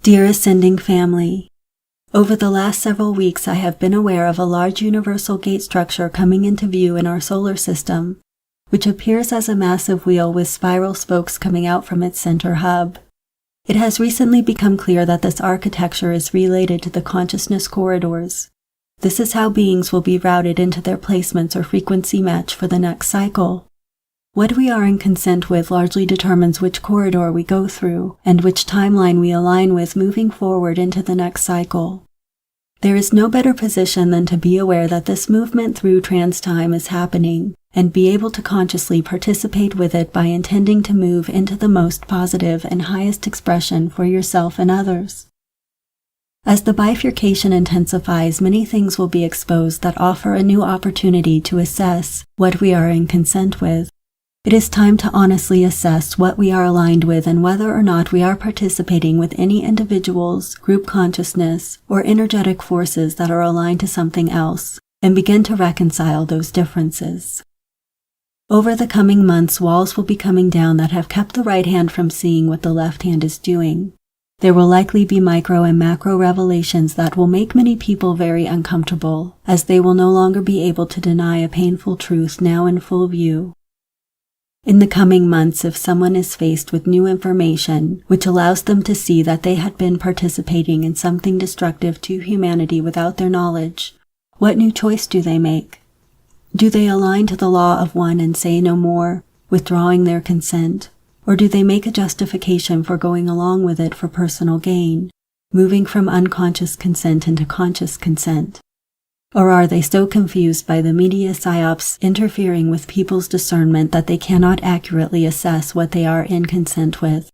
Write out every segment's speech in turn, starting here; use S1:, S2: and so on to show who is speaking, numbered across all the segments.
S1: Dear Ascending Family, over the last several weeks I have been aware of a large universal gate structure coming into view in our solar system, which appears as a massive wheel with spiral spokes coming out from its center hub. It has recently become clear that this architecture is related to the consciousness corridors. This is how beings will be routed into their placements or frequency match for the next cycle. What we are in consent with largely determines which corridor we go through and which timeline we align with moving forward into the next cycle. There is no better position than to be aware that this movement through trans-time is happening and be able to consciously participate with it by intending to move into the most positive and highest expression for yourself and others. As the bifurcation intensifies, many things will be exposed that offer a new opportunity to assess what we are in consent with. It is time to honestly assess what we are aligned with and whether or not we are participating with any individuals, group consciousness, or energetic forces that are aligned to something else, and begin to reconcile those differences. Over the coming months, walls will be coming down that have kept the right hand from seeing what the left hand is doing. There will likely be micro and macro revelations that will make many people very uncomfortable, as they will no longer be able to deny a painful truth now in full view. In the coming months, if someone is faced with new information, which allows them to see that they had been participating in something destructive to humanity without their knowledge, what new choice do they make? Do they align to the law of one and say no more, withdrawing their consent? Or do they make a justification for going along with it for personal gain, moving from unconscious consent into conscious consent? Or are they so confused by the media psyops interfering with people's discernment that they cannot accurately assess what they are in consent with?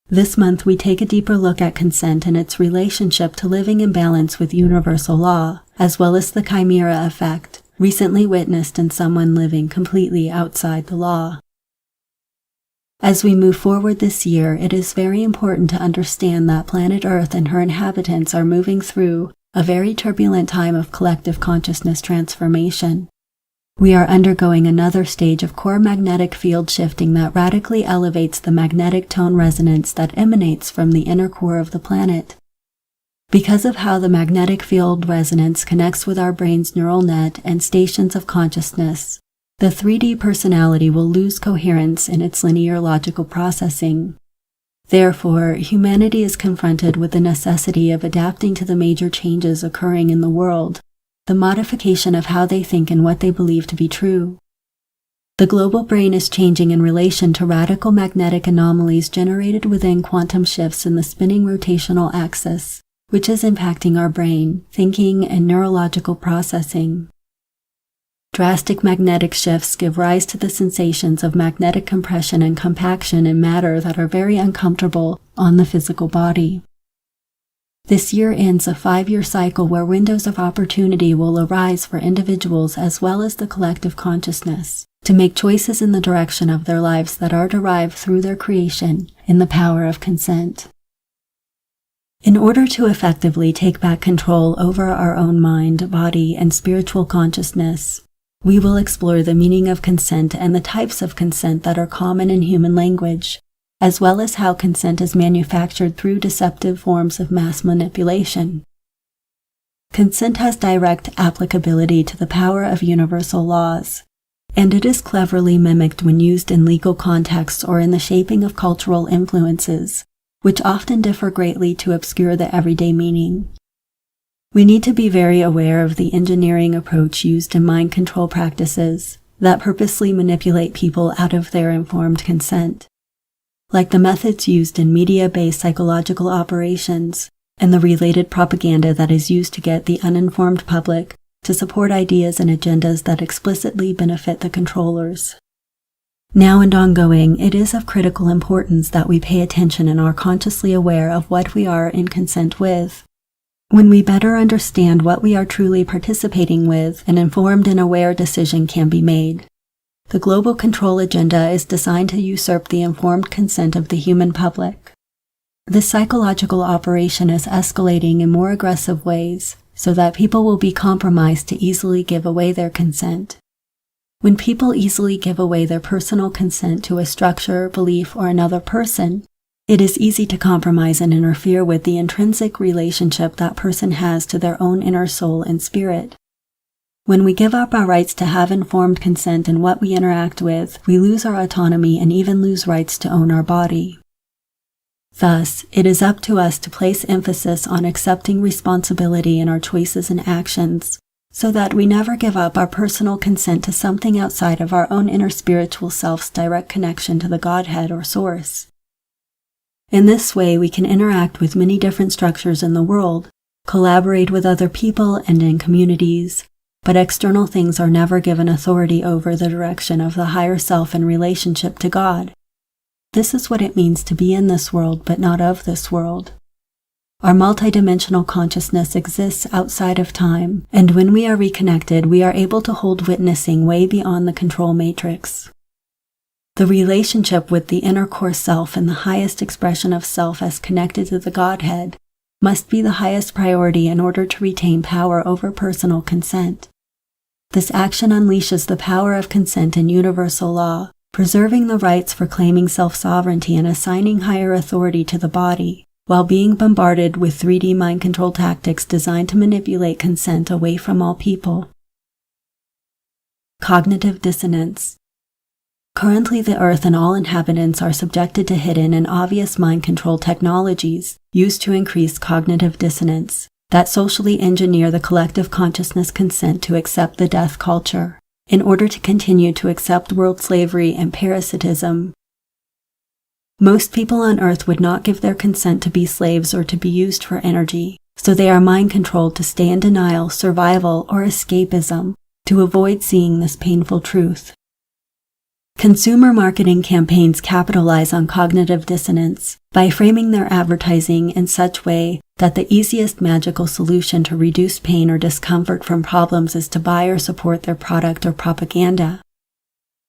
S1: This month we take a deeper look at consent and its relationship to living in balance with universal law, as well as the Chimera effect, recently witnessed in someone living completely outside the law. As we move forward this year, it is very important to understand that planet Earth and her inhabitants are moving through a very turbulent time of collective consciousness transformation. We are undergoing another stage of core magnetic field shifting that radically elevates the magnetic tone resonance that emanates from the inner core of the planet. Because of how the magnetic field resonance connects with our brain's neural net and stations of consciousness, the 3D personality will lose coherence in its linear logical processing. Therefore, humanity is confronted with the necessity of adapting to the major changes occurring in the world, the modification of how they think and what they believe to be true. The global brain is changing in relation to radical magnetic anomalies generated within quantum shifts in the spinning rotational axis, which is impacting our brain, thinking, and neurological processing. Drastic magnetic shifts give rise to the sensations of magnetic compression and compaction in matter that are very uncomfortable on the physical body. This year ends a 5-year cycle where windows of opportunity will arise for individuals as well as the collective consciousness to make choices in the direction of their lives that are derived through their creation in the power of consent. In order to effectively take back control over our own mind, body, and spiritual consciousness, we will explore the meaning of consent and the types of consent that are common in human language, as well as how consent is manufactured through deceptive forms of mass manipulation. Consent has direct applicability to the power of universal laws, and it is cleverly mimicked when used in legal contexts or in the shaping of cultural influences, which often differ greatly to obscure the everyday meaning. We need to be very aware of the engineering approach used in mind control practices that purposely manipulate people out of their informed consent, like the methods used in media-based psychological operations and the related propaganda that is used to get the uninformed public to support ideas and agendas that explicitly benefit the controllers. Now and ongoing, it is of critical importance that we pay attention and are consciously aware of what we are in consent with. When we better understand what we are truly participating with, an informed and aware decision can be made. The global control agenda is designed to usurp the informed consent of the human public. This psychological operation is escalating in more aggressive ways, so that people will be compromised to easily give away their consent. When people easily give away their personal consent to a structure, belief, or another person, it is easy to compromise and interfere with the intrinsic relationship that person has to their own inner soul and spirit. When we give up our rights to have informed consent in what we interact with, we lose our autonomy and even lose rights to own our body. Thus, it is up to us to place emphasis on accepting responsibility in our choices and actions, so that we never give up our personal consent to something outside of our own inner spiritual self's direct connection to the Godhead or Source. In this way, we can interact with many different structures in the world, collaborate with other people and in communities, but external things are never given authority over the direction of the higher self in relationship to God. This is what it means to be in this world but not of this world. Our multidimensional consciousness exists outside of time, and when we are reconnected, we are able to hold witnessing way beyond the control matrix. The relationship with the inner core self and the highest expression of self as connected to the Godhead must be the highest priority in order to retain power over personal consent. This action unleashes the power of consent in universal law, preserving the rights for claiming self-sovereignty and assigning higher authority to the body, while being bombarded with 3D mind control tactics designed to manipulate consent away from all people. Cognitive dissonance. Currently, the Earth and all inhabitants are subjected to hidden and obvious mind control technologies used to increase cognitive dissonance that socially engineer the collective consciousness consent to accept the death culture in order to continue to accept world slavery and parasitism. Most people on Earth would not give their consent to be slaves or to be used for energy, so they are mind-controlled to stay in denial, survival, or escapism to avoid seeing this painful truth. Consumer marketing campaigns capitalize on cognitive dissonance by framing their advertising in such way that the easiest magical solution to reduce pain or discomfort from problems is to buy or support their product or propaganda.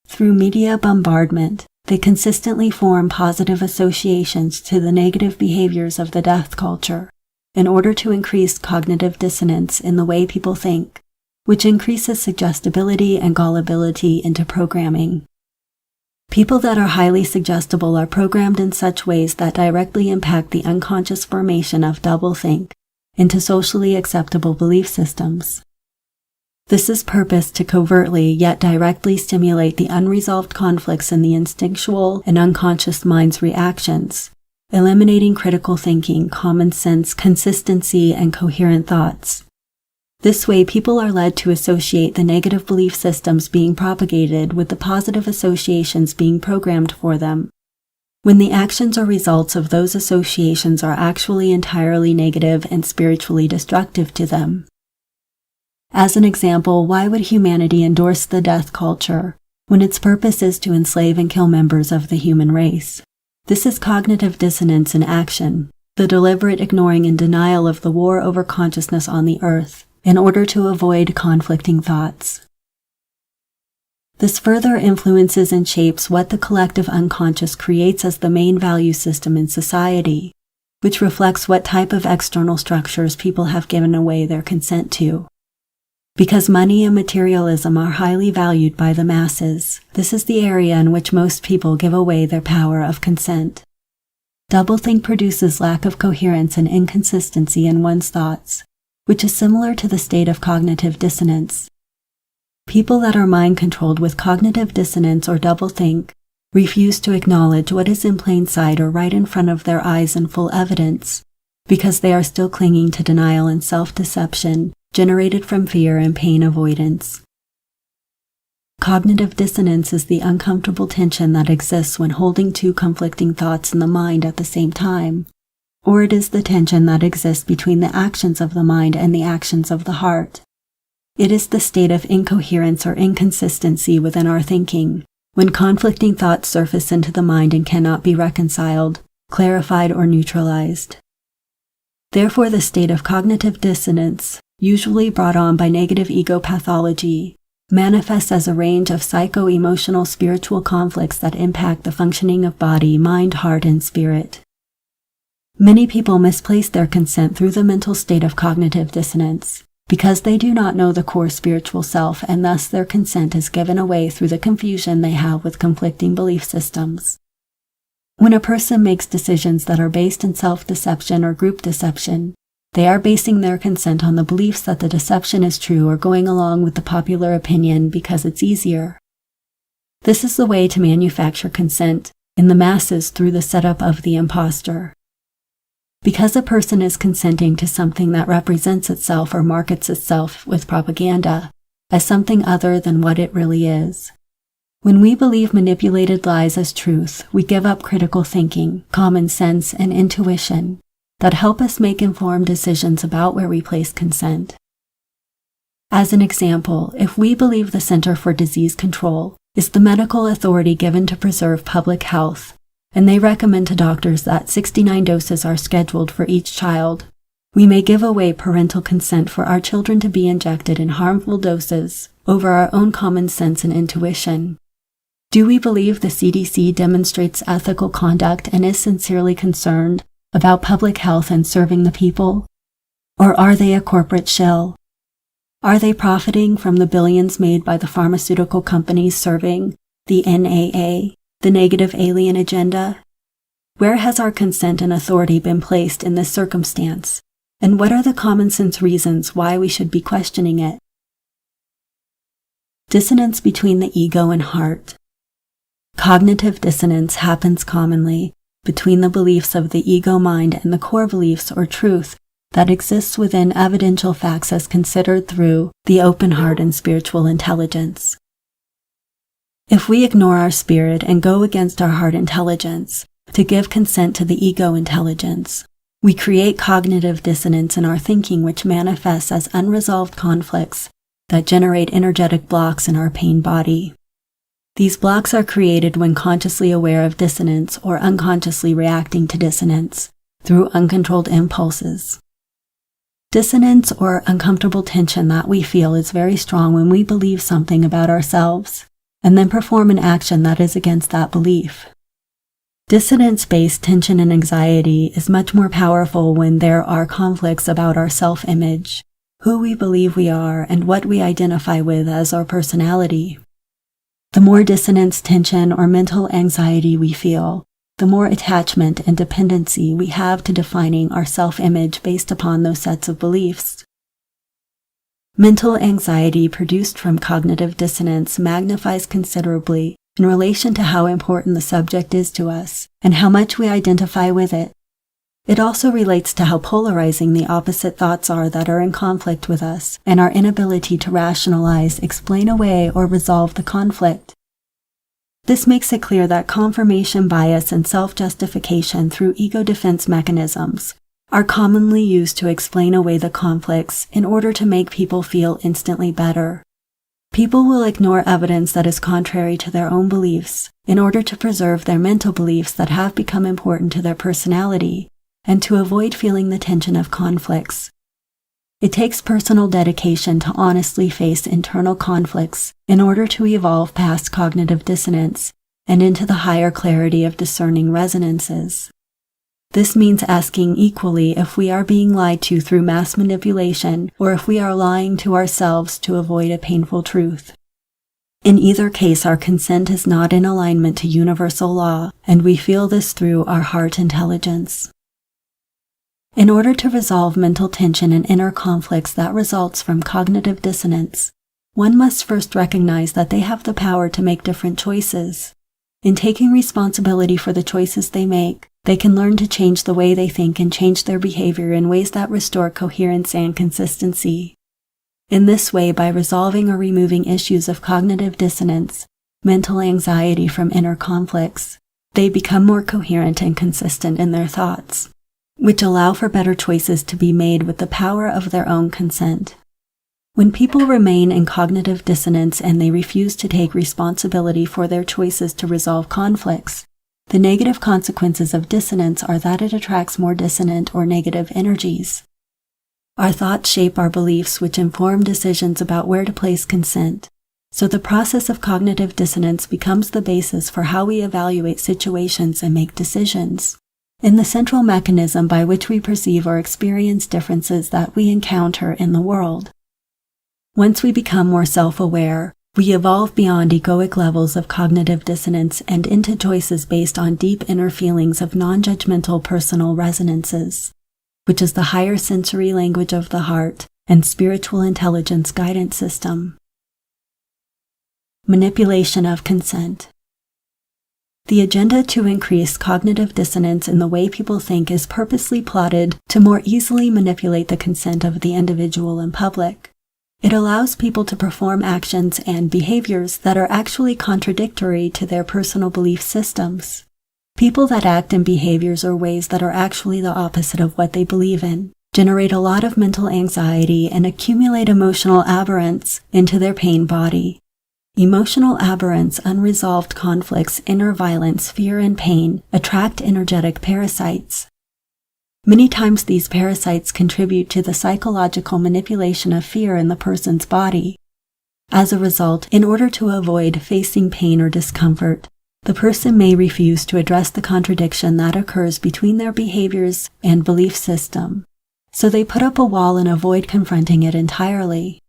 S1: Through media bombardment, they consistently form positive associations to the negative behaviors of the death culture in order to increase cognitive dissonance in the way people think, which increases suggestibility and gullibility into programming. People that are highly suggestible are programmed in such ways that directly impact the unconscious formation of doublethink into socially acceptable belief systems. This is purposed to covertly yet directly stimulate the unresolved conflicts in the instinctual and unconscious mind's reactions, eliminating critical thinking, common sense, consistency, and coherent thoughts. This way, people are led to associate the negative belief systems being propagated with the positive associations being programmed for them, when the actions or results of those associations are actually entirely negative and spiritually destructive to them. As an example, why would humanity endorse the death culture when its purpose is to enslave and kill members of the human race? This is cognitive dissonance in action, the deliberate ignoring and denial of the war over consciousness on the earth, in order to avoid conflicting thoughts. This further influences and shapes what the collective unconscious creates as the main value system in society, which reflects what type of external structures people have given away their consent to. Because money and materialism are highly valued by the masses, this is the area in which most people give away their power of consent. Doublethink produces lack of coherence and inconsistency in one's thoughts, which is similar to the state of cognitive dissonance. People that are mind-controlled with cognitive dissonance or doublethink refuse to acknowledge what is in plain sight or right in front of their eyes in full evidence, because they are still clinging to denial and self-deception generated from fear and pain avoidance. Cognitive dissonance is the uncomfortable tension that exists when holding two conflicting thoughts in the mind at the same time, or it is the tension that exists between the actions of the mind and the actions of the heart. It is the state of incoherence or inconsistency within our thinking, when conflicting thoughts surface into the mind and cannot be reconciled, clarified, or neutralized. Therefore, the state of cognitive dissonance, usually brought on by negative ego pathology, manifests as a range of psycho-emotional spiritual conflicts that impact the functioning of body, mind, heart, and spirit. Many people misplace their consent through the mental state of cognitive dissonance, because they do not know the core spiritual self, and thus their consent is given away through the confusion they have with conflicting belief systems. When a person makes decisions that are based in self-deception or group deception, they are basing their consent on the beliefs that the deception is true or going along with the popular opinion because it's easier. This is the way to manufacture consent in the masses through the setup of the imposter. Because a person is consenting to something that represents itself or markets itself with propaganda as something other than what it really is. When we believe manipulated lies as truth, we give up critical thinking, common sense, and intuition that help us make informed decisions about where we place consent. As an example, if we believe the Center for Disease Control is the medical authority given to preserve public health, and they recommend to doctors that 69 doses are scheduled for each child, we may give away parental consent for our children to be injected in harmful doses over our own common sense and intuition. Do we believe the CDC demonstrates ethical conduct and is sincerely concerned about public health and serving the people? Or are they a corporate shill? Are they profiting from the billions made by the pharmaceutical companies serving the NAA, the negative alien agenda? Where has our consent and authority been placed in this circumstance? And what are the common sense reasons why we should be questioning it? Dissonance between the ego and heart. Cognitive dissonance happens commonly between the beliefs of the ego mind and the core beliefs or truth that exists within evidential facts as considered through the open heart and spiritual intelligence. If we ignore our spirit and go against our heart intelligence to give consent to the ego intelligence, we create cognitive dissonance in our thinking, which manifests as unresolved conflicts that generate energetic blocks in our pain body. These blocks are created when consciously aware of dissonance or unconsciously reacting to dissonance through uncontrolled impulses. Dissonance or uncomfortable tension that we feel is very strong when we believe something about ourselves and then perform an action that is against that belief. Dissonance-based tension and anxiety is much more powerful when there are conflicts about our self-image, who we believe we are, and what we identify with as our personality. The more dissonance, tension, or mental anxiety we feel, the more attachment and dependency we have to defining our self-image based upon those sets of beliefs. Mental anxiety produced from cognitive dissonance magnifies considerably in relation to how important the subject is to us and how much we identify with it. It also relates to how polarizing the opposite thoughts are that are in conflict with us and our inability to rationalize, explain away, or resolve the conflict. This makes it clear that confirmation bias and self-justification through ego defense mechanisms are commonly used to explain away the conflicts in order to make people feel instantly better. People will ignore evidence that is contrary to their own beliefs in order to preserve their mental beliefs that have become important to their personality and to avoid feeling the tension of conflicts. It takes personal dedication to honestly face internal conflicts in order to evolve past cognitive dissonance and into the higher clarity of discerning resonances. This means asking equally if we are being lied to through mass manipulation or if we are lying to ourselves to avoid a painful truth. In either case, our consent is not in alignment to universal law, and we feel this through our heart intelligence. In order to resolve mental tension and inner conflicts that results from cognitive dissonance, one must first recognize that they have the power to make different choices. In taking responsibility for the choices they make, they can learn to change the way they think and change their behavior in ways that restore coherence and consistency. In this way, by resolving or removing issues of cognitive dissonance, mental anxiety from inner conflicts, they become more coherent and consistent in their thoughts, which allow for better choices to be made with the power of their own consent. When people remain in cognitive dissonance and they refuse to take responsibility for their choices to resolve conflicts, the negative consequences of dissonance are that it attracts more dissonant or negative energies. Our thoughts shape our beliefs, which inform decisions about where to place consent. So the process of cognitive dissonance becomes the basis for how we evaluate situations and make decisions. in the central mechanism by which we perceive or experience differences that we encounter in the world. Once we become more self-aware, we evolve beyond egoic levels of cognitive dissonance and into choices based on deep inner feelings of non-judgmental personal resonances, which is the higher sensory language of the heart and spiritual intelligence guidance system. Manipulation of consent. The agenda to increase cognitive dissonance in the way people think is purposely plotted to more easily manipulate the consent of the individual in public. It allows people to perform actions and behaviors that are actually contradictory to their personal belief systems. People that act in behaviors or ways that are actually the opposite of what they believe in generate a lot of mental anxiety and accumulate emotional aberrance into their pain body. Emotional aberrance, unresolved conflicts, inner violence, fear, and pain attract energetic parasites. Many times these parasites contribute to the psychological manipulation of fear in the person's body. As a result, in order to avoid facing pain or discomfort, the person may refuse to address the contradiction that occurs between their behaviors and belief system, so they put up a wall and avoid confronting it entirely.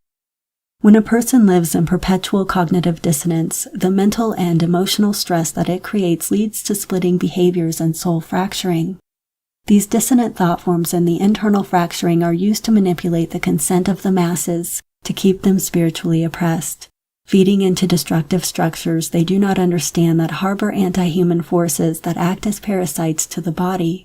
S1: When a person lives in perpetual cognitive dissonance, the mental and emotional stress that it creates leads to splitting behaviors and soul fracturing. These dissonant thought forms and the internal fracturing are used to manipulate the consent of the masses to keep them spiritually oppressed, feeding into destructive structures they do not understand that harbor anti-human forces that act as parasites to the body.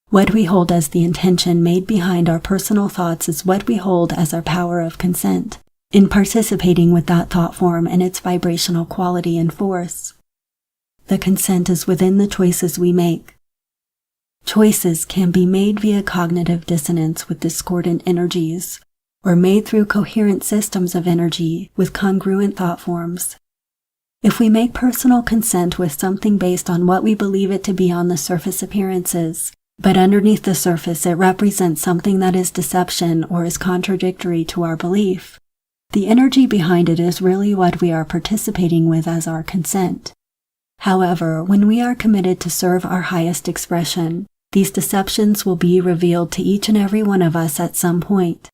S1: What we hold as the intention made behind our personal thoughts is what we hold as our power of consent, in participating with that thought form and its vibrational quality and force. The consent is within the choices we make. Choices can be made via cognitive dissonance with discordant energies, or made through coherent systems of energy with congruent thought forms. If we make personal consent with something based on what we believe it to be on the surface appearances, but underneath the surface it represents something that is deception or is contradictory to our belief, the energy behind it is really what we are participating with as our consent. However, when we are committed to serve our highest expression, these deceptions will be revealed to each and every one of us at some point.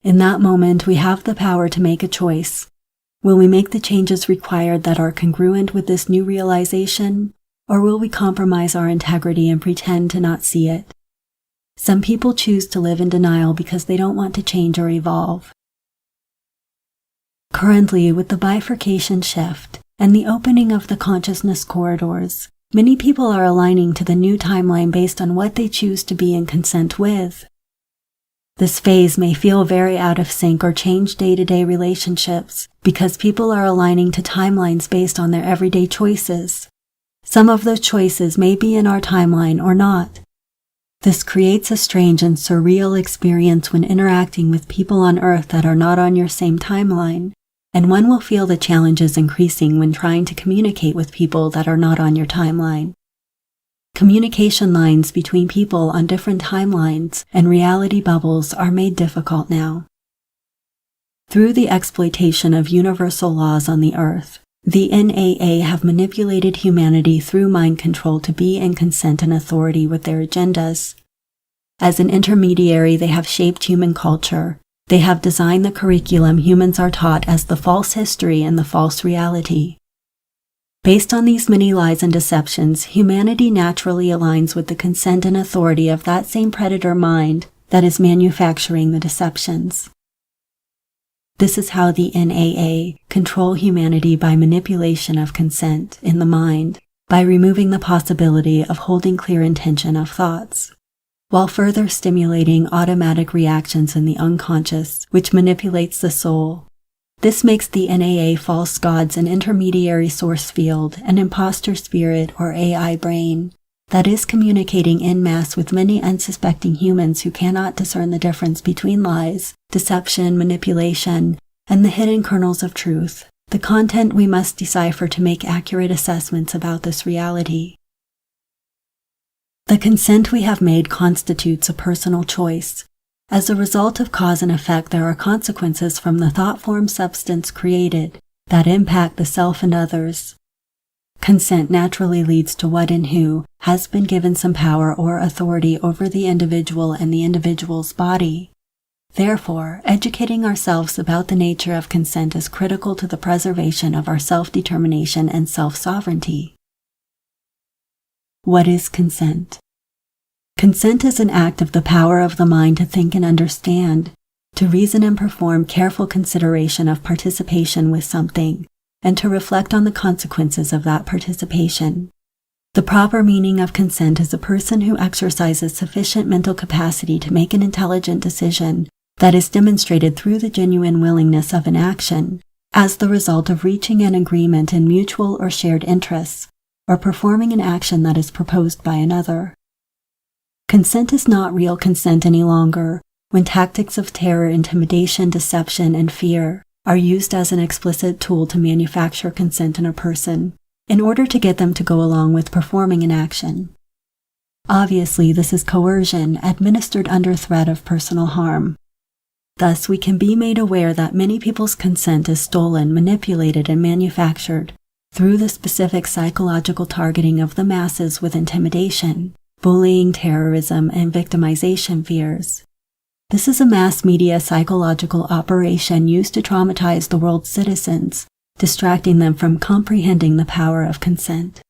S1: In that moment, we have the power to make a choice. Will we make the changes required that are congruent with this new realization, or will we compromise our integrity and pretend to not see it? Some people choose to live in denial because they don't want to change or evolve. Currently, with the bifurcation shift and the opening of the consciousness corridors, many people are aligning to the new timeline based on what they choose to be in consent with. This phase may feel very out of sync or change day-to-day relationships because people are aligning to timelines based on their everyday choices. Some of those choices may be in our timeline or not. This creates a strange and surreal experience when interacting with people on Earth that are not on your same timeline, and one will feel the challenges increasing when trying to communicate with people that are not on your timeline. Communication lines between people on different timelines and reality bubbles are made difficult now. Through the exploitation of universal laws on the Earth, the NAA have manipulated humanity through mind control to be in consent and authority with their agendas. As an intermediary, they have shaped human culture. They have designed the curriculum humans are taught as the false history and the false reality. Based on these many lies and deceptions, humanity naturally aligns with the consent and authority of that same predator mind that is manufacturing the deceptions. This is how the NAA control humanity by manipulation of consent in the mind, by removing the possibility of holding clear intention of thoughts, while further stimulating automatic reactions in the unconscious, which manipulates the soul. This makes the NAA false gods an intermediary source field, an imposter spirit or AI brain, that is communicating en masse with many unsuspecting humans who cannot discern the difference between lies, deception, manipulation, and the hidden kernels of truth, the content we must decipher to make accurate assessments about this reality. The consent we have made constitutes a personal choice. As a result of cause and effect, there are consequences from the thought form substance created that impact the self and others. Consent naturally leads to what and who has been given some power or authority over the individual and the individual's body. Therefore, educating ourselves about the nature of consent is critical to the preservation of our self-determination and self-sovereignty. What is consent? Consent is an act of the power of the mind to think and understand, to reason and perform careful consideration of participation with something, and to reflect on the consequences of that participation. The proper meaning of consent is a person who exercises sufficient mental capacity to make an intelligent decision that is demonstrated through the genuine willingness of an action, as the result of reaching an agreement in mutual or shared interests, or performing an action that is proposed by another. Consent is not real consent any longer when tactics of terror, intimidation, deception, and fear are used as an explicit tool to manufacture consent in a person in order to get them to go along with performing an action. Obviously, this is coercion administered under threat of personal harm. Thus, we can be made aware that many people's consent is stolen, manipulated, and manufactured through the specific psychological targeting of the masses with intimidation, bullying, terrorism, and victimization fears. This is a mass media psychological operation used to traumatize the world's citizens, distracting them from comprehending the power of consent.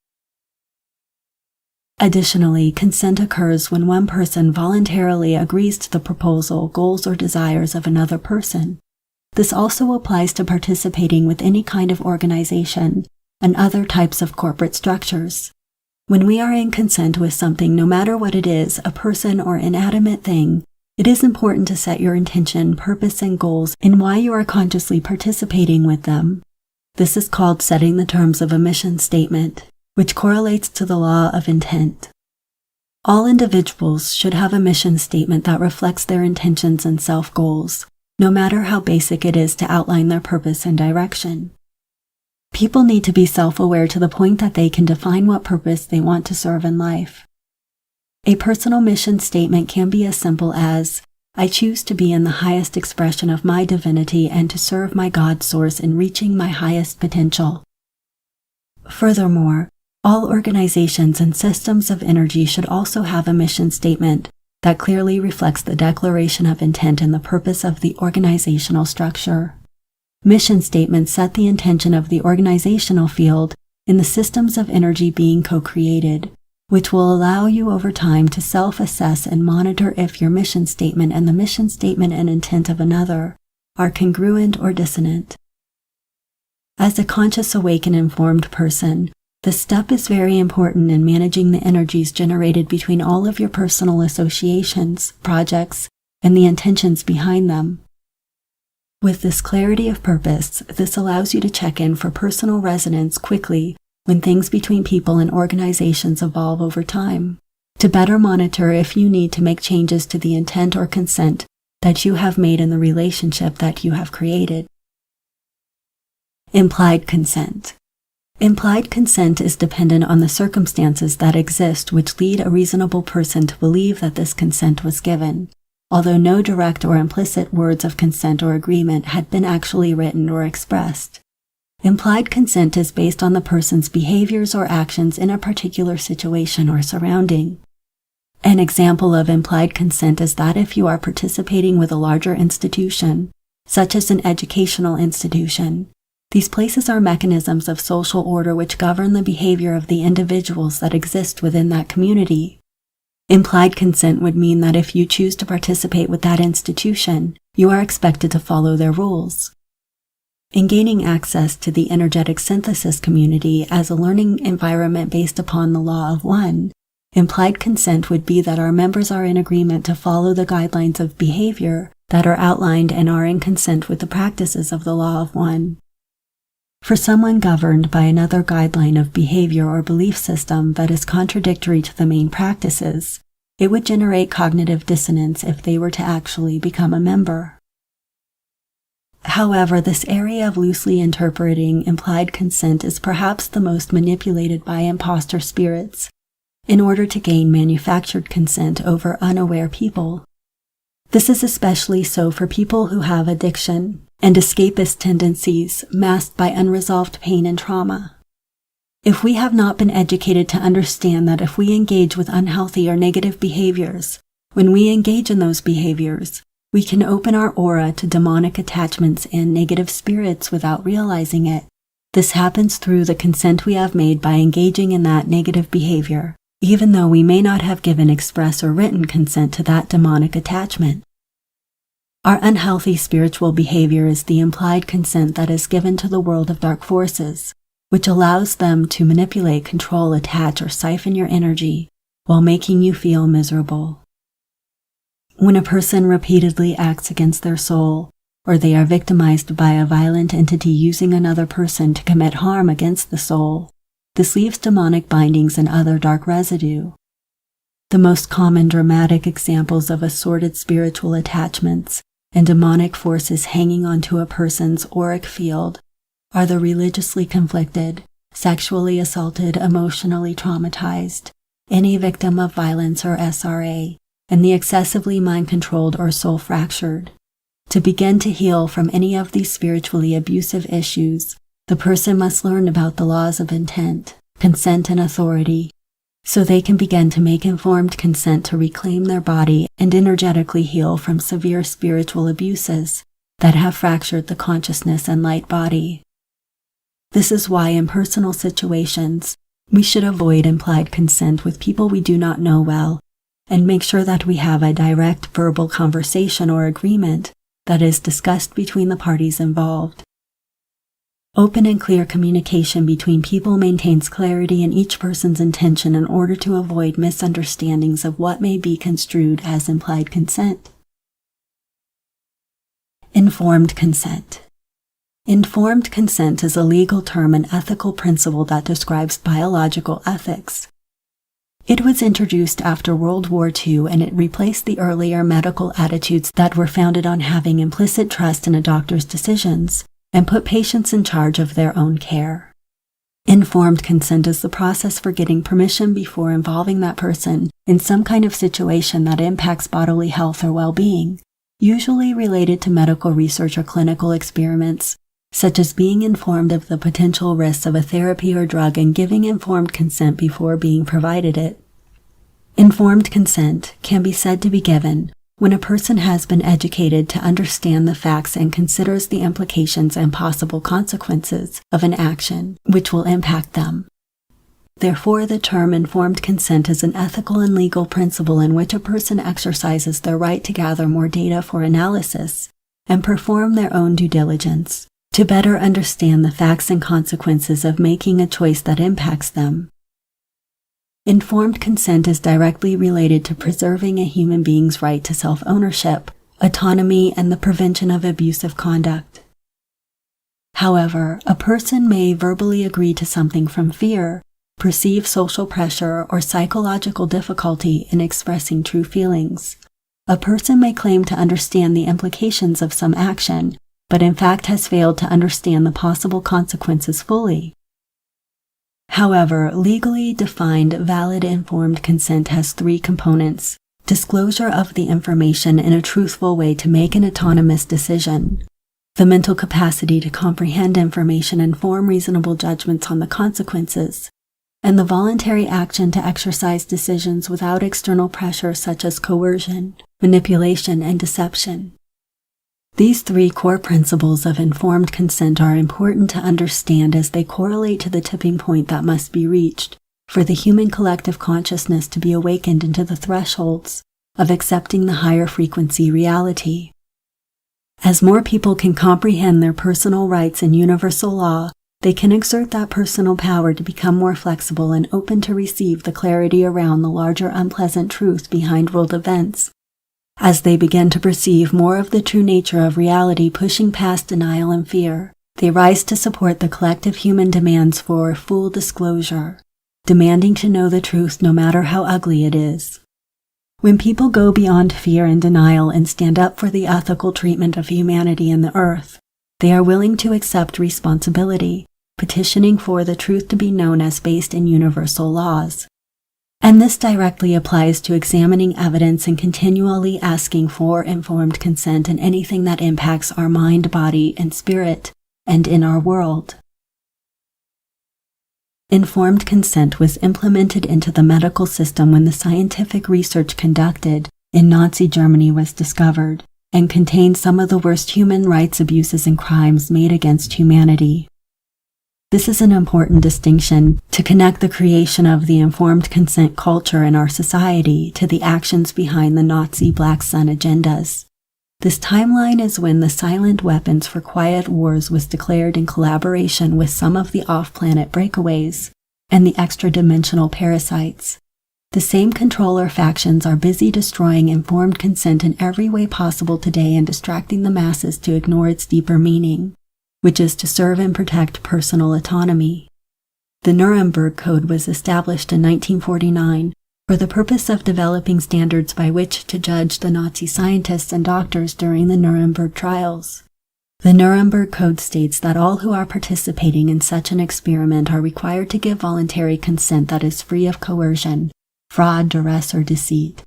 S1: Additionally, consent occurs when one person voluntarily agrees to the proposal, goals, or desires of another person. This also applies to participating with any kind of organization and other types of corporate structures. When we are in consent with something, no matter what it is, a person or inanimate thing, it is important to set your intention, purpose, and goals in why you are consciously participating with them. This is called setting the terms of a mission statement, which correlates to the law of intent. All individuals should have a mission statement that reflects their intentions and self-goals, no matter how basic it is to outline their purpose and direction. People need to be self-aware to the point that they can define what purpose they want to serve in life. A personal mission statement can be as simple as, I choose to be in the highest expression of my divinity and to serve my God source in reaching my highest potential. Furthermore, all organizations and systems of energy should also have a mission statement that clearly reflects the declaration of intent and the purpose of the organizational structure. Mission statements set the intention of the organizational field in the systems of energy being co-created, which will allow you over time to self-assess and monitor if your mission statement and the mission statement and intent of another are congruent or dissonant. As a conscious, awakened, informed person, this step is very important in managing the energies generated between all of your personal associations, projects, and the intentions behind them. With this clarity of purpose, this allows you to check in for personal resonance quickly when things between people and organizations evolve over time, to better monitor if you need to make changes to the intent or consent that you have made in the relationship that you have created. Implied consent. Implied consent is dependent on the circumstances that exist which lead a reasonable person to believe that this consent was given, although no direct or implicit words of consent or agreement had been actually written or expressed. Implied consent is based on the person's behaviors or actions in a particular situation or surrounding. An example of implied consent is that if you are participating with a larger institution, such as an educational institution, these places are mechanisms of social order which govern the behavior of the individuals that exist within that community. Implied consent would mean that if you choose to participate with that institution, you are expected to follow their rules. In gaining access to the energetic synthesis community as a learning environment based upon the law of one, implied consent would be that our members are in agreement to follow the guidelines of behavior that are outlined and are in consent with the practices of the law of one. For someone governed by another guideline of behavior or belief system that is contradictory to the main practices, it would generate cognitive dissonance if they were to actually become a member. However, this area of loosely interpreting implied consent is perhaps the most manipulated by imposter spirits in order to gain manufactured consent over unaware people. This is especially so for people who have addiction and escapist tendencies masked by unresolved pain and trauma. If we have not been educated to understand that if we engage with unhealthy or negative behaviors, when we engage in those behaviors, we can open our aura to demonic attachments and negative spirits without realizing it. This happens through the consent we have made by engaging in that negative behavior, even though we may not have given express or written consent to that demonic attachment. Our unhealthy spiritual behavior is the implied consent that is given to the world of dark forces, which allows them to manipulate, control, attach, or siphon your energy while making you feel miserable. When a person repeatedly acts against their soul, or they are victimized by a violent entity using another person to commit harm against the soul, this leaves demonic bindings and other dark residue. The most common dramatic examples of assorted spiritual attachments and demonic forces hanging onto a person's auric field are the religiously conflicted, sexually assaulted, emotionally traumatized, any victim of violence or SRA, and the excessively mind-controlled or soul-fractured. To begin to heal from any of these spiritually abusive issues, the person must learn about the laws of intent, consent, and authority, so they can begin to make informed consent to reclaim their body and energetically heal from severe spiritual abuses that have fractured the consciousness and light body. This is why in personal situations, we should avoid implied consent with people we do not know well, and make sure that we have a direct verbal conversation or agreement that is discussed between the parties involved. Open and clear communication between people maintains clarity in each person's intention in order to avoid misunderstandings of what may be construed as implied consent. Informed consent. Informed consent is a legal term and ethical principle that describes biological ethics. It was introduced after World War II, and it replaced the earlier medical attitudes that were founded on having implicit trust in a doctor's decisions and put patients in charge of their own care. Informed consent is the process for getting permission before involving that person in some kind of situation that impacts bodily health or well-being, usually related to medical research or clinical experiments, such as being informed of the potential risks of a therapy or drug and giving informed consent before being provided it. Informed consent can be said to be given when a person has been educated to understand the facts and considers the implications and possible consequences of an action which will impact them. Therefore, the term informed consent is an ethical and legal principle in which a person exercises their right to gather more data for analysis and perform their own due diligence to better understand the facts and consequences of making a choice that impacts them. Informed consent is directly related to preserving a human being's right to self-ownership, autonomy, and the prevention of abusive conduct. However, a person may verbally agree to something from fear, perceive social pressure, or psychological difficulty in expressing true feelings. A person may claim to understand the implications of some action, but in fact has failed to understand the possible consequences fully. However, legally defined valid informed consent has three components: disclosure of the information in a truthful way to make an autonomous decision, the mental capacity to comprehend information and form reasonable judgments on the consequences, and the voluntary action to exercise decisions without external pressure such as coercion, manipulation, and deception. These three core principles of informed consent are important to understand as they correlate to the tipping point that must be reached for the human collective consciousness to be awakened into the thresholds of accepting the higher frequency reality. As more people can comprehend their personal rights and universal law, they can exert that personal power to become more flexible and open to receive the clarity around the larger unpleasant truth behind world events. As they begin to perceive more of the true nature of reality pushing past denial and fear, they rise to support the collective human demands for full disclosure, demanding to know the truth no matter how ugly it is. When people go beyond fear and denial and stand up for the ethical treatment of humanity and the earth, they are willing to accept responsibility, petitioning for the truth to be known as based in universal laws. And this directly applies to examining evidence and continually asking for informed consent in anything that impacts our mind, body, and spirit, and in our world. Informed consent was implemented into the medical system when the scientific research conducted in Nazi Germany was discovered and contained some of the worst human rights abuses and crimes made against humanity. This is an important distinction to connect the creation of the informed consent culture in our society to the actions behind the Nazi Black Sun agendas. This timeline is when the silent weapons for quiet wars was declared in collaboration with some of the off-planet breakaways and the extra-dimensional parasites. The same controller factions are busy destroying informed consent in every way possible today and distracting the masses to ignore its deeper meaning, which is to serve and protect personal autonomy. The Nuremberg Code was established in 1949 for the purpose of developing standards by which to judge the Nazi scientists and doctors during the Nuremberg trials. The Nuremberg Code states that all who are participating in such an experiment are required to give voluntary consent that is free of coercion, fraud, duress, or deceit.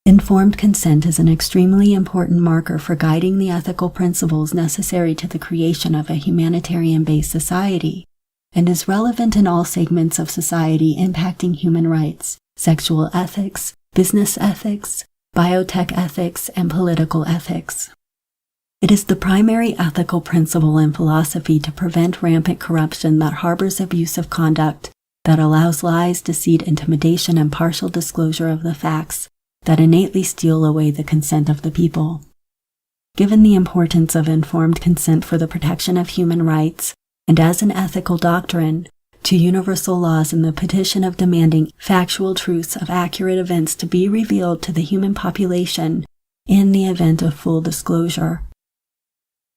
S1: Informed consent is an extremely important marker for guiding the ethical principles necessary to the creation of a humanitarian-based society, and is relevant in all segments of society impacting human rights, sexual ethics, business ethics, biotech ethics, and political ethics. It is the primary ethical principle in philosophy to prevent rampant corruption that harbors abusive conduct, that allows lies, deceit, intimidation, and partial disclosure of the facts that innately steal away the consent of the people. Given the importance of informed consent for the protection of human rights, and as an ethical doctrine, to universal laws in the petition of demanding factual truths of accurate events to be revealed to the human population in the event of full disclosure.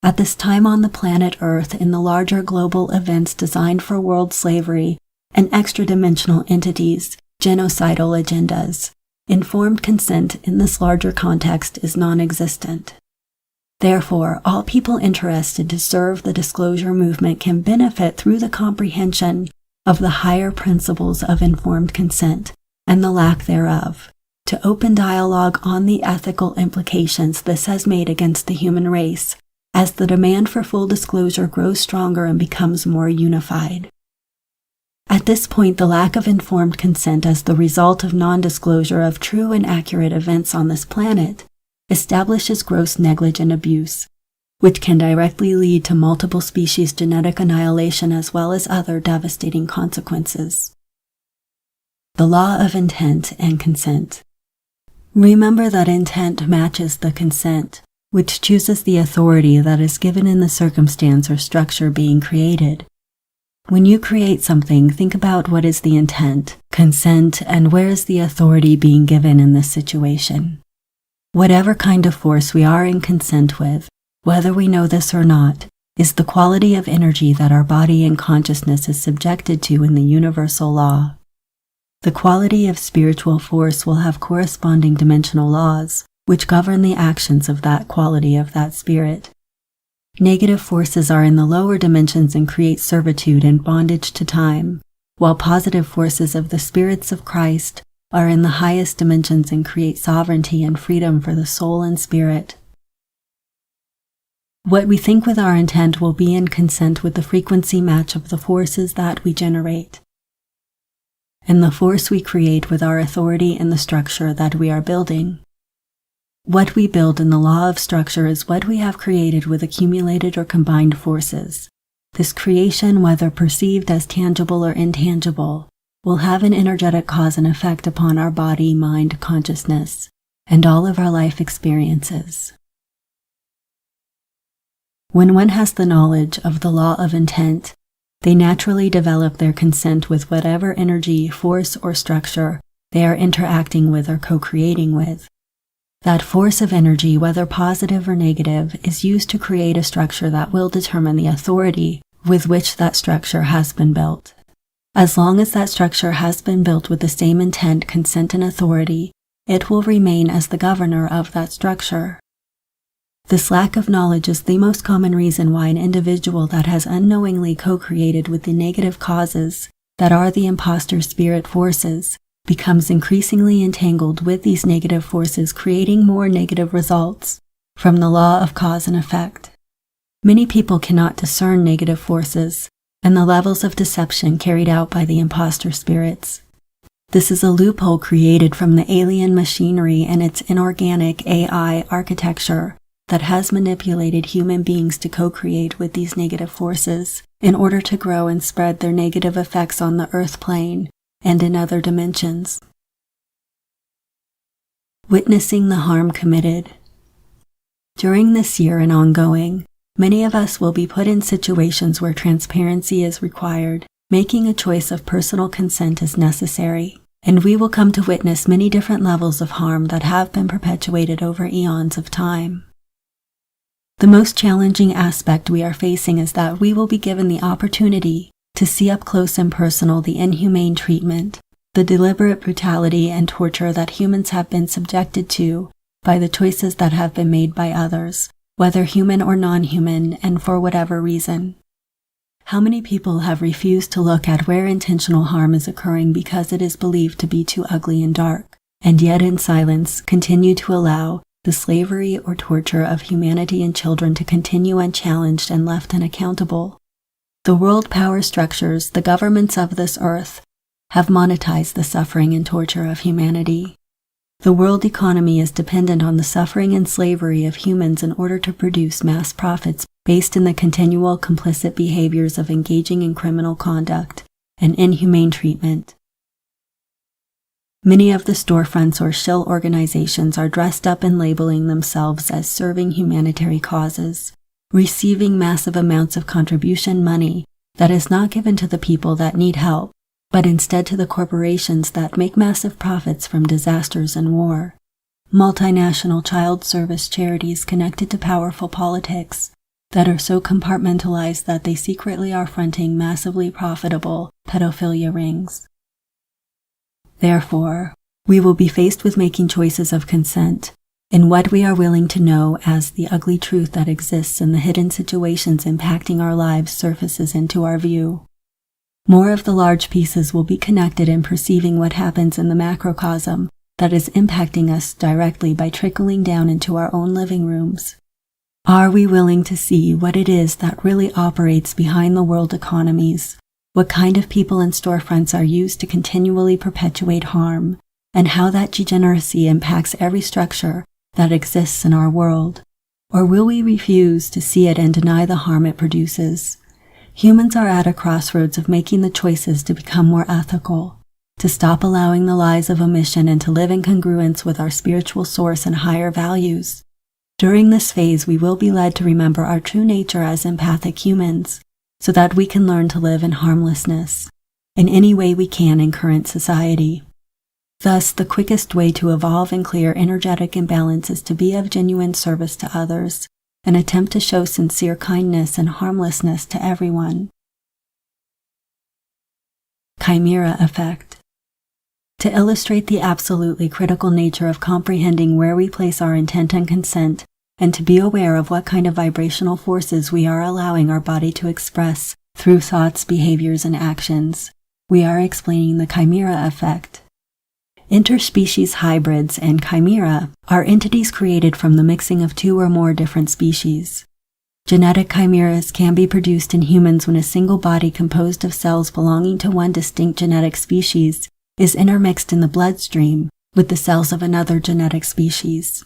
S1: At this time on the planet Earth, in the larger global events designed for world slavery and extra-dimensional entities, genocidal agendas, informed consent in this larger context is non-existent. Therefore, all people interested to serve the disclosure movement can benefit through the comprehension of the higher principles of informed consent and the lack thereof, to open dialogue on the ethical implications this has made against the human race as the demand for full disclosure grows stronger and becomes more unified. At this point, the lack of informed consent as the result of non-disclosure of true and accurate events on this planet establishes gross negligent abuse, which can directly lead to multiple species genetic annihilation as well as other devastating consequences. The law of intent and consent. Remember that intent matches the consent, which chooses the authority that is given in the circumstance or structure being created. When you create something, think about what is the intent, consent, and where is the authority being given in this situation. Whatever kind of force we are in consent with, whether we know this or not, is the quality of energy that our body and consciousness is subjected to in the universal law. The quality of spiritual force will have corresponding dimensional laws, which govern the actions of that quality of that spirit. Negative forces are in the lower dimensions and create servitude and bondage to time, while positive forces of the spirits of Christ are in the highest dimensions and create sovereignty and freedom for the soul and spirit. What we think with our intent will be in consent with the frequency match of the forces that we generate, and the force we create with our authority and the structure that we are building. What we build in the law of structure is what we have created with accumulated or combined forces. This creation, whether perceived as tangible or intangible, will have an energetic cause and effect upon our body, mind, consciousness, and all of our life experiences. When one has the knowledge of the law of intent, they naturally develop their consent with whatever energy, force, or structure they are interacting with or co-creating with. That force of energy, whether positive or negative, is used to create a structure that will determine the authority with which that structure has been built. As long as that structure has been built with the same intent, consent, and authority, it will remain as the governor of that structure. This lack of knowledge is the most common reason why an individual that has unknowingly co-created with the negative causes that are the imposter spirit forces becomes increasingly entangled with these negative forces, creating more negative results from the law of cause and effect. Many people cannot discern negative forces and the levels of deception carried out by the imposter spirits. This is a loophole created from the alien machinery and its inorganic AI architecture that has manipulated human beings to co-create with these negative forces in order to grow and spread their negative effects on the earth plane and in other dimensions. Witnessing the harm committed. During this year and ongoing, many of us will be put in situations where transparency is required, making a choice of personal consent is necessary, and we will come to witness many different levels of harm that have been perpetuated over eons of time. The most challenging aspect we are facing is that we will be given the opportunity to see up close and personal the inhumane treatment, the deliberate brutality and torture that humans have been subjected to by the choices that have been made by others, whether human or non-human, and for whatever reason. How many people have refused to look at where intentional harm is occurring because it is believed to be too ugly and dark, and yet in silence continue to allow the slavery or torture of humanity and children to continue unchallenged and left unaccountable? The world power structures, the governments of this earth, have monetized the suffering and torture of humanity. The world economy is dependent on the suffering and slavery of humans in order to produce mass profits based in the continual complicit behaviors of engaging in criminal conduct and inhumane treatment. Many of the storefronts or shill organizations are dressed up in labeling themselves as serving humanitarian causes, receiving massive amounts of contribution money that is not given to the people that need help, but instead to the corporations that make massive profits from disasters and war. Multinational child service charities connected to powerful politics that are so compartmentalized that they secretly are fronting massively profitable pedophilia rings. Therefore, we will be faced with making choices of consent in what we are willing to know as the ugly truth that exists in the hidden situations impacting our lives surfaces into our view. More of the large pieces will be connected in perceiving what happens in the macrocosm that is impacting us directly by trickling down into our own living rooms. Are we willing to see what it is that really operates behind the world economies? What kind of people and storefronts are used to continually perpetuate harm, and how that degeneracy impacts every structure that exists in our world? Or will we refuse to see it and deny the harm it produces? Humans are at a crossroads of making the choices to become more ethical, to stop allowing the lies of omission and to live in congruence with our spiritual source and higher values. During this phase, we will be led to remember our true nature as empathic humans, so that we can learn to live in harmlessness in any way we can in current society. Thus, the quickest way to evolve and clear energetic imbalance is to be of genuine service to others and attempt to show sincere kindness and harmlessness to everyone. Chimera effect. To illustrate the absolutely critical nature of comprehending where we place our intent and consent, and to be aware of what kind of vibrational forces we are allowing our body to express through thoughts, behaviors, and actions, we are explaining the chimera effect. Interspecies hybrids and chimera are entities created from the mixing of two or more different species. Genetic chimeras can be produced in humans when a single body composed of cells belonging to one distinct genetic species is intermixed in the bloodstream with the cells of another genetic species.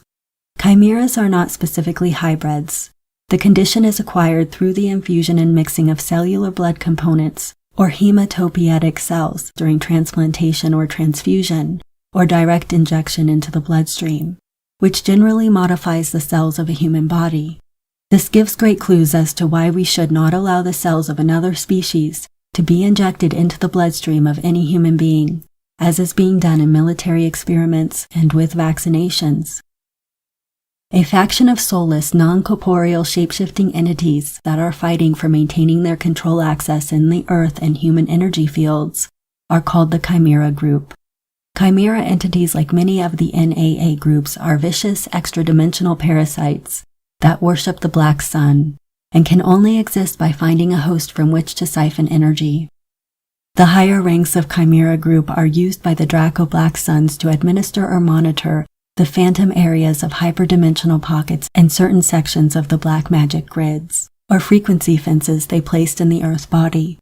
S1: Chimeras are not specifically hybrids. The condition is acquired through the infusion and mixing of cellular blood components or hematopoietic cells during transplantation or transfusion or direct injection into the bloodstream, which generally modifies the cells of a human body. This gives great clues as to why we should not allow the cells of another species to be injected into the bloodstream of any human being, as is being done in military experiments and with vaccinations. A faction of soulless, non-corporeal shape-shifting entities that are fighting for maintaining their control access in the earth and human energy fields are called the Chimera group. Chimera entities, like many of the NAA groups, are vicious extra-dimensional parasites that worship the black sun and can only exist by finding a host from which to siphon energy. The higher ranks of Chimera group are used by the Draco Black Suns to administer or monitor the phantom areas of hyperdimensional pockets and certain sections of the black magic grids, or frequency fences they placed in the Earth body,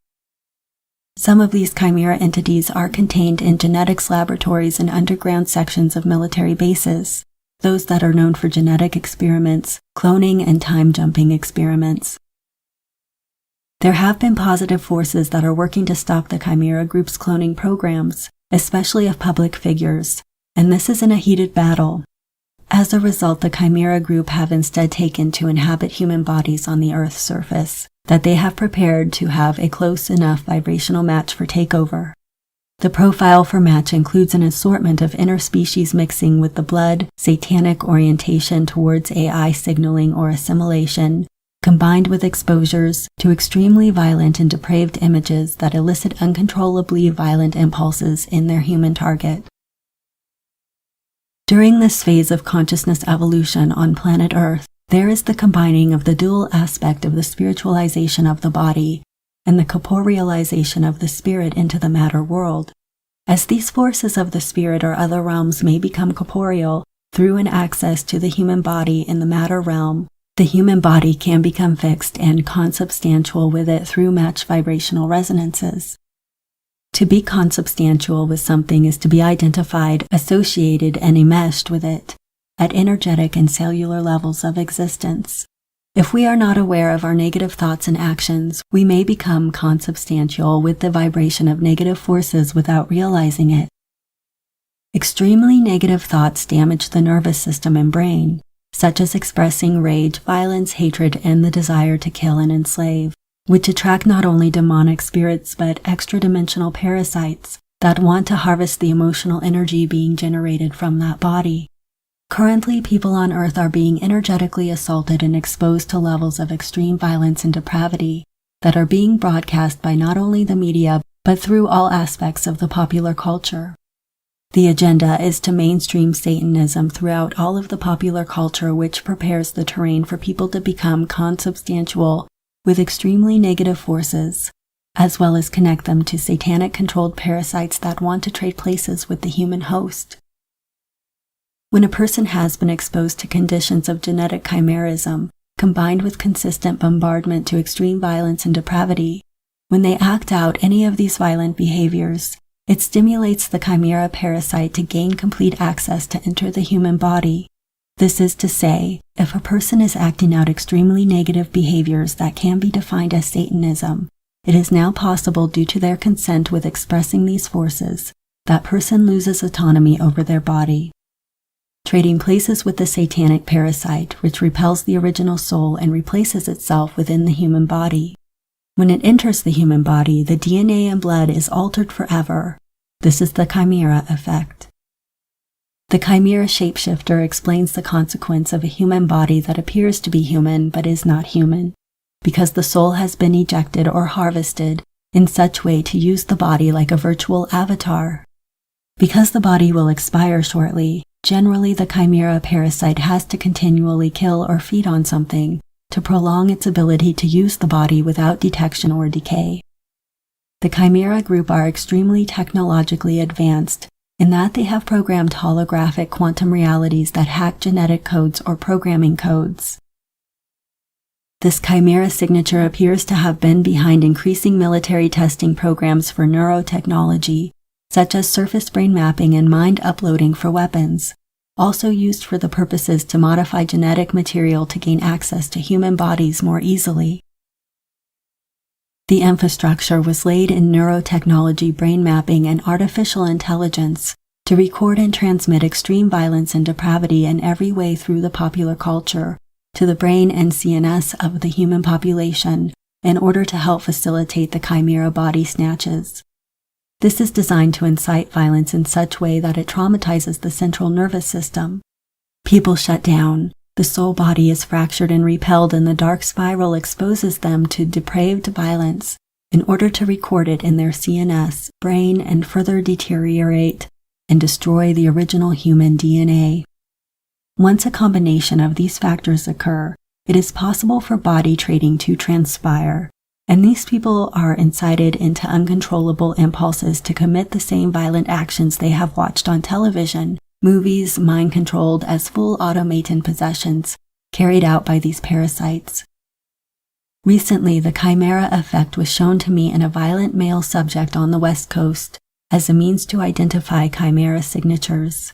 S1: Some of these chimera entities are contained in genetics laboratories and underground sections of military bases, those that are known for genetic experiments, cloning, and time-jumping experiments. There have been positive forces that are working to stop the chimera group's cloning programs, especially of public figures, and this is in a heated battle. As a result, the chimera group have instead taken to inhabit human bodies on the Earth's surface that they have prepared to have a close enough vibrational match for takeover. The profile for match includes an assortment of interspecies mixing with the blood, satanic orientation towards AI signaling or assimilation, combined with exposures to extremely violent and depraved images that elicit uncontrollably violent impulses in their human target. During this phase of consciousness evolution on planet Earth, there is the combining of the dual aspect of the spiritualization of the body and the corporealization of the spirit into the matter world. As these forces of the spirit or other realms may become corporeal through an access to the human body in the matter realm, the human body can become fixed and consubstantial with it through match vibrational resonances. To be consubstantial with something is to be identified, associated, and enmeshed with it at energetic and cellular levels of existence. If we are not aware of our negative thoughts and actions, we may become consubstantial with the vibration of negative forces without realizing it. Extremely negative thoughts damage the nervous system and brain, such as expressing rage, violence, hatred, and the desire to kill and enslave, which attract not only demonic spirits but extra-dimensional parasites that want to harvest the emotional energy being generated from that body. Currently, people on Earth are being energetically assaulted and exposed to levels of extreme violence and depravity that are being broadcast by not only the media but through all aspects of the popular culture. The agenda is to mainstream Satanism throughout all of the popular culture, which prepares the terrain for people to become consubstantial with extremely negative forces, as well as connect them to satanic-controlled parasites that want to trade places with the human host. When a person has been exposed to conditions of genetic chimerism, combined with consistent bombardment to extreme violence and depravity, when they act out any of these violent behaviors, it stimulates the chimera parasite to gain complete access to enter the human body. This is to say, if a person is acting out extremely negative behaviors that can be defined as Satanism, it is now possible, due to their consent with expressing these forces, that person loses autonomy over their body, trading places with the satanic parasite, which repels the original soul and replaces itself within the human body. When it enters the human body, the DNA and blood is altered forever. This is the chimera effect. The chimera shapeshifter explains the consequence of a human body that appears to be human but is not human, because the soul has been ejected or harvested in such way to use the body like a virtual avatar. Because the body will expire shortly, generally the chimera parasite has to continually kill or feed on something to prolong its ability to use the body without detection or decay. The chimera group are extremely technologically advanced in that they have programmed holographic quantum realities that hack genetic codes or programming codes. This chimera signature appears to have been behind increasing military testing programs for neurotechnology, such as surface brain mapping and mind uploading for weapons, also used for the purposes to modify genetic material to gain access to human bodies more easily. The infrastructure was laid in neurotechnology, brain mapping, and artificial intelligence to record and transmit extreme violence and depravity in every way through the popular culture to the brain and CNS of the human population in order to help facilitate the chimera body snatches. This is designed to incite violence in such way that it traumatizes the central nervous system. People shut down, the soul body is fractured and repelled, and the dark spiral exposes them to depraved violence in order to record it in their CNS, brain, and further deteriorate and destroy the original human DNA. Once a combination of these factors occur, it is possible for body trading to transpire, and these people are incited into uncontrollable impulses to commit the same violent actions they have watched on television, movies, mind-controlled as full automaton possessions carried out by these parasites. Recently, the Chimera effect was shown to me in a violent male subject on the West Coast as a means to identify Chimera signatures.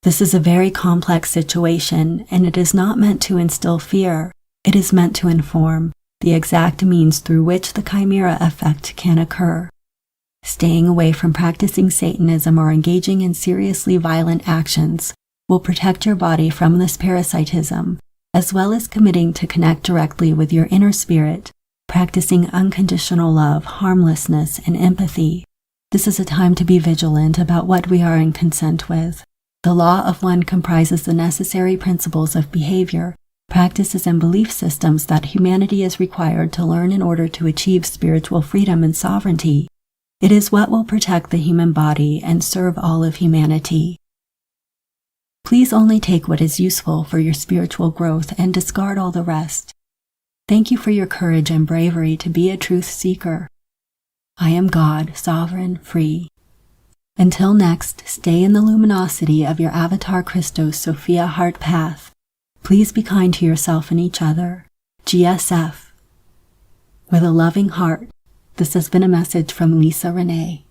S1: This is a very complex situation, and it is not meant to instill fear. It is meant to inform the exact means through which the Chimera effect can occur. Staying away from practicing Satanism or engaging in seriously violent actions will protect your body from this parasitism, as well as committing to connect directly with your inner spirit, practicing unconditional love, harmlessness, and empathy. This is a time to be vigilant about what we are in consent with. The law of one comprises the necessary principles of behavior, practices, and belief systems that humanity is required to learn in order to achieve spiritual freedom and sovereignty. It is what will protect the human body and serve all of humanity. Please only take what is useful for your spiritual growth and discard all the rest. Thank you for your courage and bravery to be a truth seeker. I am God, sovereign, free. Until next, stay in the luminosity of your Avatar Christos Sophia heart path. Please be kind to yourself and each other. GSF. With a loving heart, this has been a message from Lisa Renee.